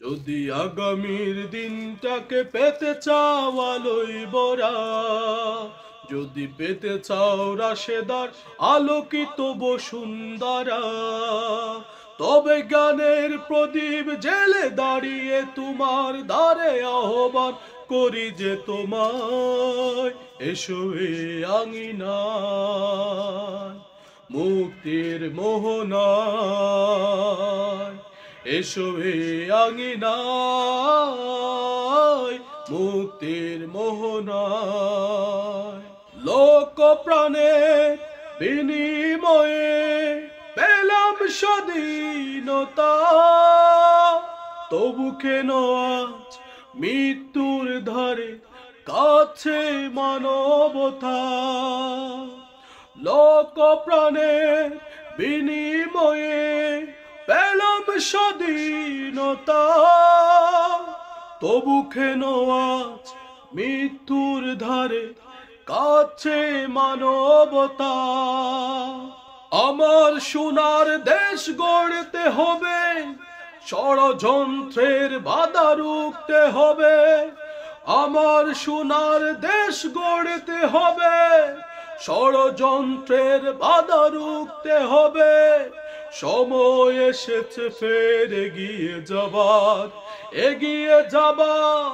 যদি আগামীর দিনটাকে পেতে চাও আলোয় ভরা, যদি পেতে চাও রাশেদার আলোকিত বসুন্ধরা, তবে জ্ঞানের প্রদীপ জেলে দাঁড়িয়ে তোমার দ্বারে আহ্বান করি যে তোমায়, এসো এ আঙিনায় মুক্তির মোহনায়, এসো এ আঙিনায় মুক্তির মোহনায়। লোক প্রাণের বিনিময়ে পেলাম স্বাধীনতা, তবু কেন আজ মৃত্যুর ধারে কাছে মানবতা। লোক প্রাণের বিনিময়ে পেলাম স্বাধীনতা, তবু কেন আজ মৃত্যুর ধারে কাছে মানবতা। আমার সোনার দেশ গড়তে হবে, ষড়যন্ত্রের বাধা রুখতে হবে। আমার সোনার দেশ গড়তে হবে, ষড়যন্ত্রের বাধা রুখতে হবে। সময় এসেছে ফের এগিয়ে যাবার, এগিয়ে যাবার,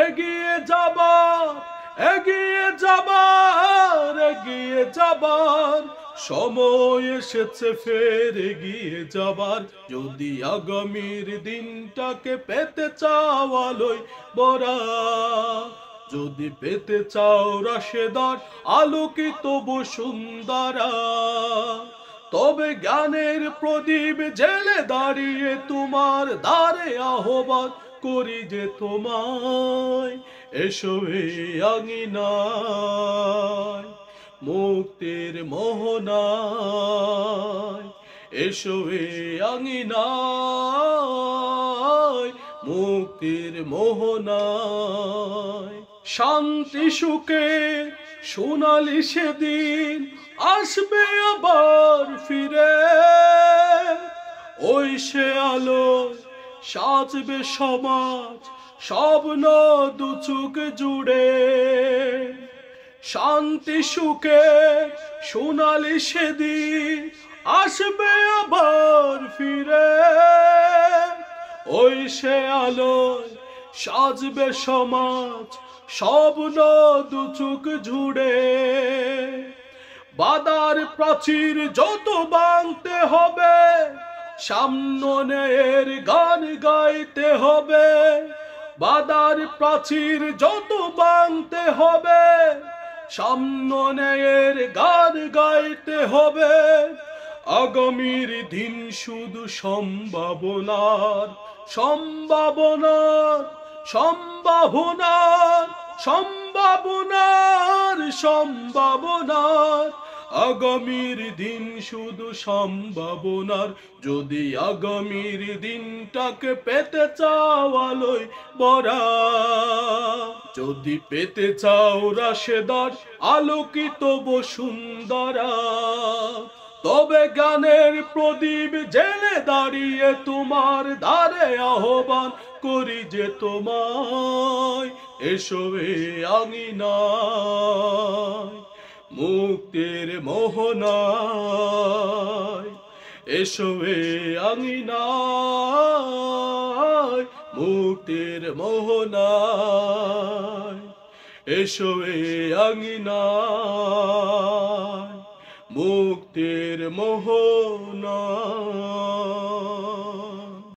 এগিয়ে যাবার, এগিয়ে যাবার, এগিয়ে যাবার। সময় এসেছে ফের এগিয়ে যাবার। যদি আগামীর দিনটাকে পেতে চাও আলোয় ভরা, যদি পেতে চাও রাশেদার আলোকিত বসুন্ধরা, তবে জ্ঞানের প্রদীপ জেলে দাঁড়িয়ে তোমার দ্বারে আহ্বান করি যে তোমায়, এসো এ আঙিনায় মুক্তির মোহনায়, এসো এ আঙিনায় মুক্তির মোহনায়। শান্তি সুখে সোনালি সেদিন আসবে আবার ফিরে, ওই সে আলো সাজবে সমাজ স্বপ্ন দু চোখ জুড়ে। শান্তি সুখে সোনালি সেদিন আসবে আবার ফিরে, ওই সে আলো সাজবে সমাজ স্বপ্ন দু চোখ জুড়ে। বাধার প্রাচীর যত ভাঙতে হবে, সামনের গান গাইতে হবে। বাধার প্রাচীর যত ভাঙতে হবে, সামনের গান গাইতে হবে। আগামীর দিন শুধু সম্ভাবনার, সম্ভাবনার, সম্ভাবনার, সম্ভাবনার, সম্ভাবনার। আগামীর দিন শুধু সম্ভাবনার। যদি আগামীর দিনটাকে পেতে চাও আলোয় ভরা, যদি পেতে চাও রাশেদার আলোকিত বসুন্ধরা, তবে জ্ঞানের প্রদীপ জেলে দাঁড়িয়ে তোমার দ্বারে আহ্বান করি যে তোমায়, এসো এ আঙিনায় মুক্তির মোহনায়, এসো এ আঙিনায় মুক্তির মোহনায়, এসো এ আঙিনায় মুক্তির মোহনায়।